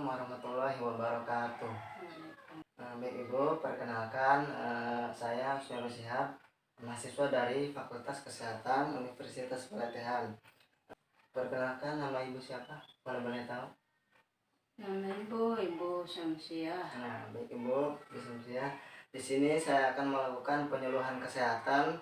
warahmatullahi wabarakatuh. Baik Ibu, perkenalkan saya Husnul Syihab, mahasiswa dari Fakultas Kesehatan Universitas Pelatihan. Perkenalkan, nama Ibu siapa? Kalau boleh tahu? Nama Ibu Syamsiah. Nah, baik Ibu Syamsiah. Di sini saya akan melakukan penyuluhan kesehatan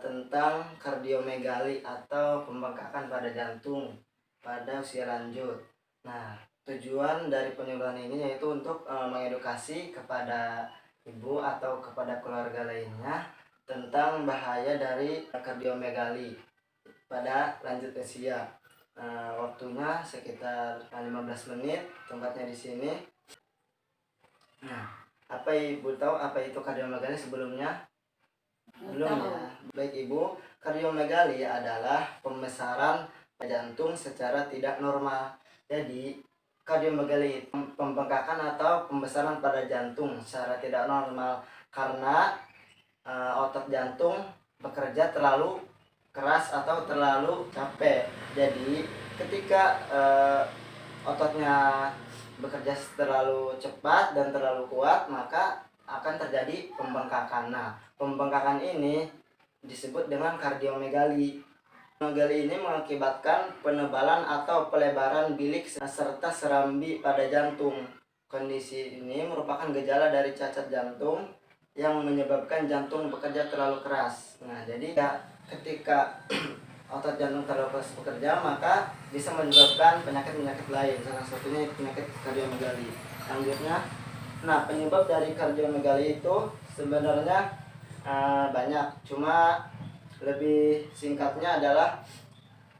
tentang kardiomegali atau pembengkakan pada jantung pada usia lanjut. Nah, tujuan dari penyuluhan ini yaitu untuk mengedukasi kepada ibu atau kepada keluarga lainnya tentang bahaya dari kardiomegali pada lanjut usia. Waktunya sekitar 15 menit, tempatnya di sini. Nah, apa Ibu tahu apa itu kardiomegali sebelumnya? Belum ya. Baik Ibu, kardiomegali adalah pembesaran jantung secara tidak normal. Jadi kardiomegali pembengkakan atau pembesaran pada jantung secara tidak normal karena otot jantung bekerja terlalu keras atau terlalu capek. Jadi ketika ototnya bekerja terlalu cepat dan terlalu kuat, maka akan terjadi pembengkakan. Nah, pembengkakan ini disebut dengan kardiomegali. Kardiomegali ini mengakibatkan penebalan atau pelebaran bilik serta serambi pada jantung. Kondisi ini merupakan gejala dari cacat jantung yang menyebabkan jantung bekerja terlalu keras. Nah, jadi ketika otot jantung terlalu keras bekerja, maka bisa menyebabkan penyakit-penyakit lain. Salah satunya penyakit kardiomegali. Selanjutnya, nah penyebab dari kardiomegali itu sebenarnya banyak. Cuma lebih singkatnya adalah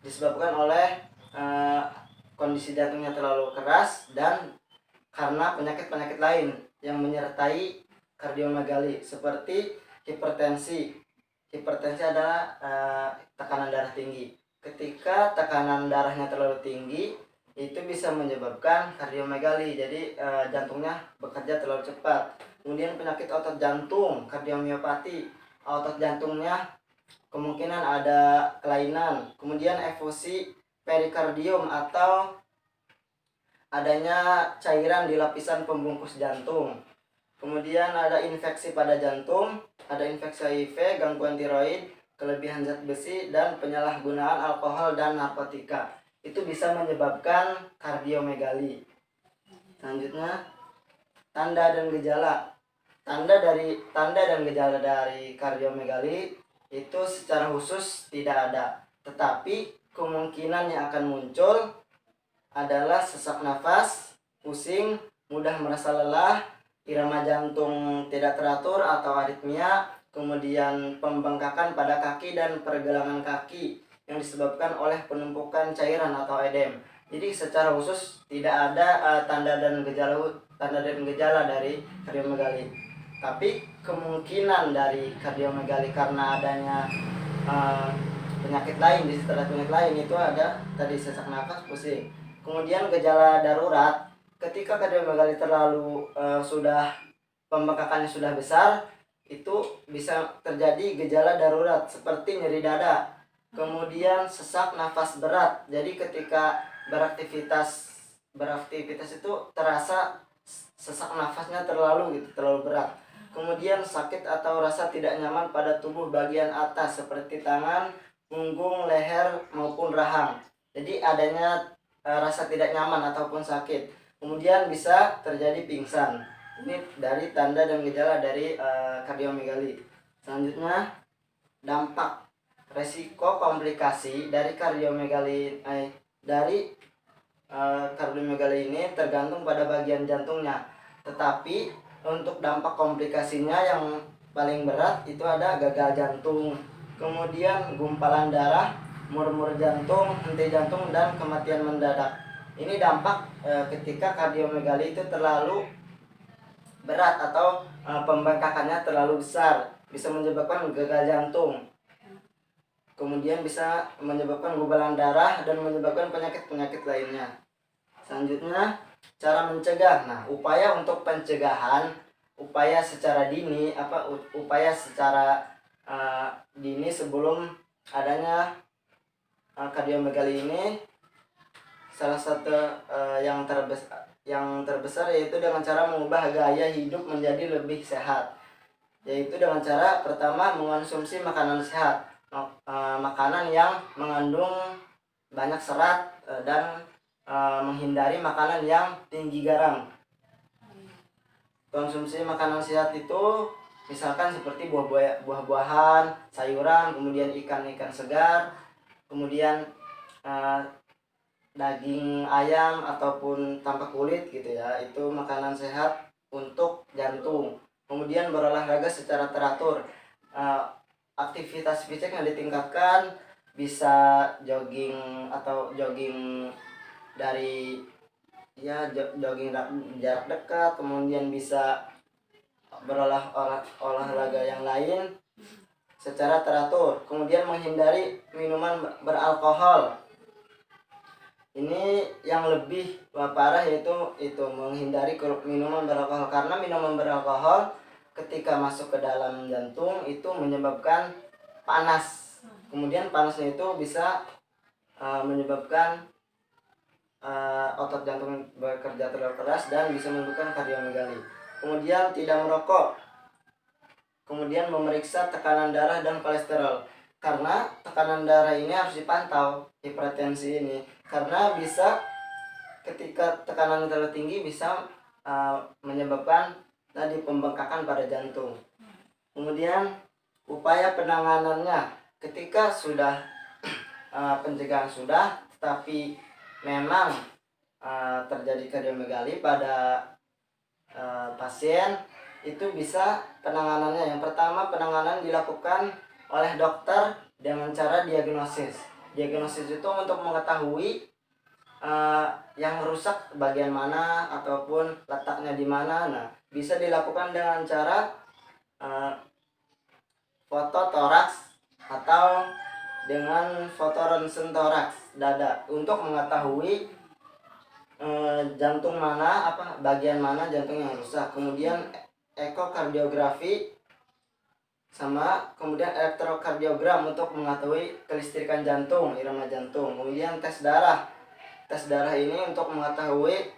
disebabkan oleh kondisi jantungnya terlalu keras dan karena penyakit-penyakit lain yang menyertai kardiomegali seperti hipertensi. Hipertensi adalah tekanan darah tinggi. Ketika tekanan darahnya terlalu tinggi, itu bisa menyebabkan kardiomegali. Jadi jantungnya bekerja terlalu cepat. Kemudian penyakit otot jantung, kardiomiopati. Otot jantungnya kemungkinan ada kelainan. Kemudian efusi perikardium atau adanya cairan di lapisan pembungkus jantung. Kemudian ada infeksi pada jantung, ada infeksi HIV, gangguan tiroid, kelebihan zat besi, dan penyalahgunaan alkohol dan narkotika. Itu bisa menyebabkan kardiomegali. Selanjutnya, tanda dan gejala. Tanda dan gejala dari kardiomegali itu secara khusus tidak ada, tetapi kemungkinan yang akan muncul adalah sesak nafas, pusing, mudah merasa lelah, irama jantung tidak teratur atau aritmia, kemudian pembengkakan pada kaki dan pergelangan kaki yang disebabkan oleh penumpukan cairan atau edem. Jadi secara khusus tidak ada tanda dan gejala dari kardiomegali. Tapi kemungkinan dari kardiomegali karena adanya penyakit lain, di setelah penyakit lain itu ada tadi sesak nafas, pusing. Kemudian gejala darurat, ketika kardiomegali terlalu sudah pembengkakannya sudah besar, itu bisa terjadi gejala darurat seperti nyeri dada. Kemudian sesak nafas berat. Jadi ketika beraktivitas itu terasa sesak nafasnya terlalu berat. Kemudian sakit atau rasa tidak nyaman pada tubuh bagian atas seperti tangan, punggung, leher maupun rahang. Jadi adanya rasa tidak nyaman ataupun sakit. Kemudian bisa terjadi pingsan. Ini dari tanda dan gejala dari kardiomegali. Selanjutnya, dampak resiko komplikasi dari kardiomegali ini tergantung pada bagian jantungnya. Tetapi untuk dampak komplikasinya yang paling berat itu ada gagal jantung, kemudian gumpalan darah, murmur jantung, henti jantung, dan kematian mendadak. Ini dampak ketika kardiomegali itu terlalu berat atau pembengkakannya terlalu besar, bisa menyebabkan gagal jantung. Kemudian bisa menyebabkan gumpalan darah dan menyebabkan penyakit-penyakit lainnya. Selanjutnya, cara mencegah. Nah, upaya untuk pencegahan, upaya secara dini sebelum adanya kardiomegali ini, salah satu yang terbesar yang terbesar yaitu dengan cara mengubah gaya hidup menjadi lebih sehat, yaitu dengan cara pertama mengonsumsi makanan sehat, makanan yang mengandung banyak serat dan menghindari makanan yang tinggi garam. Konsumsi makanan sehat itu misalkan seperti buah-buahan, sayuran, kemudian ikan-ikan segar, kemudian daging ayam ataupun tanpa kulit gitu ya, itu makanan sehat untuk jantung. Kemudian berolahraga secara teratur, aktivitas fisik yang ditingkatkan, bisa jogging atau jogging dari jogging jarak dekat, kemudian bisa olahraga yang lain secara teratur. Kemudian menghindari minuman beralkohol. Ini yang lebih parah yaitu menghindari minuman beralkohol, karena minuman beralkohol ketika masuk ke dalam jantung itu menyebabkan panas. Kemudian panasnya itu bisa menyebabkan otot jantung bekerja terlalu keras dan bisa menimbulkan kardiomegali. Kemudian tidak merokok. Kemudian memeriksa tekanan darah dan kolesterol, karena tekanan darah ini harus dipantau, hipertensi ini, karena bisa ketika tekanan terlalu tinggi bisa menyebabkan tadi pembengkakan pada jantung. Kemudian upaya penanganannya, ketika sudah pencegahan sudah, tetapi memang terjadi kardiomegali pada pasien, itu bisa penanganannya. Yang pertama, penanganan dilakukan oleh dokter dengan cara diagnosis. Diagnosis itu untuk mengetahui yang rusak bagian mana ataupun letaknya di mana. Nah, bisa dilakukan dengan cara foto toraks atau dengan foto ronsen toraks dada untuk mengetahui jantung mana, bagian mana jantung yang rusak. Kemudian ekokardiografi sama kemudian elektrokardiogram untuk mengetahui kelistrikan jantung, irama jantung. Kemudian tes darah. Tes darah ini untuk mengetahui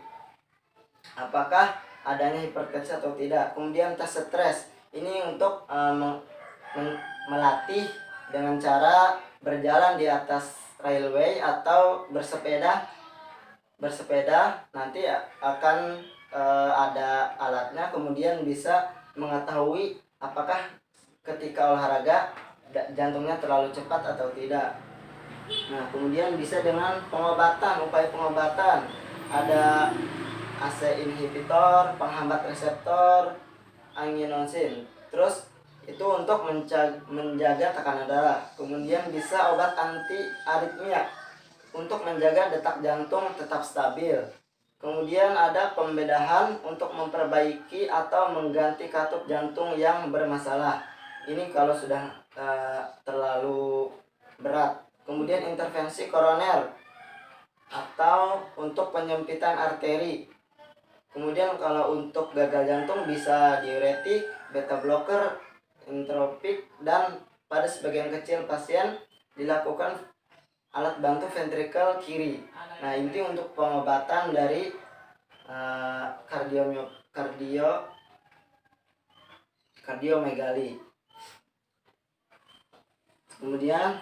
apakah adanya hipertensi atau tidak. Kemudian tes stres. Ini untuk melatih dengan cara berjalan di atas railway atau bersepeda. Nanti akan ada alatnya, kemudian bisa mengetahui apakah ketika olahraga jantungnya terlalu cepat atau tidak. Nah, kemudian bisa dengan pengobatan, upaya pengobatan. Ada AC inhibitor, penghambat reseptor, angiotensin. Terus itu untuk menjaga tekanan darah. Kemudian bisa obat anti aritmia untuk menjaga detak jantung tetap stabil. Kemudian ada pembedahan untuk memperbaiki atau mengganti katup jantung yang bermasalah. Ini kalau sudah terlalu berat. Kemudian intervensi koroner atau untuk penyempitan arteri. Kemudian kalau untuk gagal jantung bisa diuretik, beta blocker, intropik, dan pada sebagian kecil pasien dilakukan alat bantu ventrikel kiri. Nah, ini untuk pengobatan dari kardiomegali. Kemudian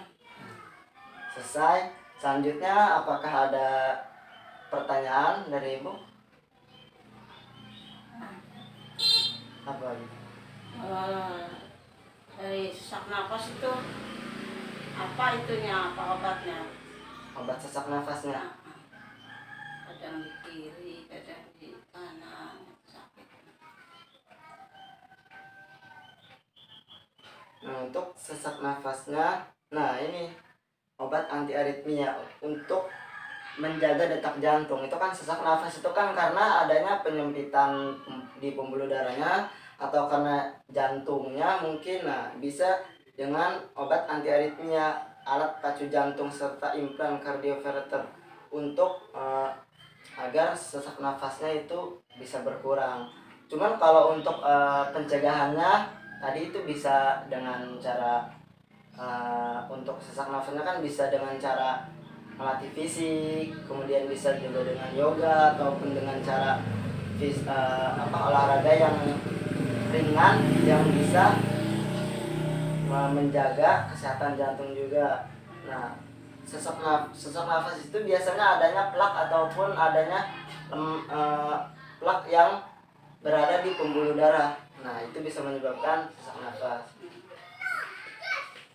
selesai. Selanjutnya, apakah ada pertanyaan dari Ibu? Apa lagi? Dari sesak nafas itu apa itunya, apa obatnya? Obat sesak nafasnya. Kadang di kiri, kadang di kanan, sakit. Nah, untuk sesak nafasnya, nah ini obat anti aritmia untuk menjaga detak jantung. Itu kan sesak nafas itu kan karena adanya penyempitan di pembuluh darahnya atau karena jantungnya mungkin. Nah, bisa dengan obat anti aritmia, alat pacu jantung serta implan cardioverter untuk agar sesak nafasnya itu bisa berkurang. Cuman kalau untuk pencegahannya tadi itu bisa dengan cara untuk sesak nafasnya kan bisa dengan cara melatih fisik, kemudian bisa juga dengan yoga ataupun dengan cara olahraga yang ringan yang bisa menjaga kesehatan jantung juga. Nah, sesak nafas itu biasanya adanya plak ataupun adanya plak yang berada di pembuluh darah. Nah, itu bisa menyebabkan sesak nafas.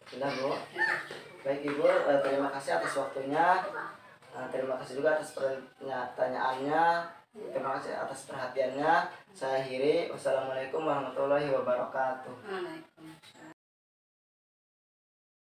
Sudah, Bu? Baik, Ibu, terima kasih atas waktunya. Terima kasih juga atas pertanyaannya. Terima kasih atas perhatiannya. Saya akhiri. Wassalamualaikum warahmatullahi wabarakatuh. Waalaikumsalam.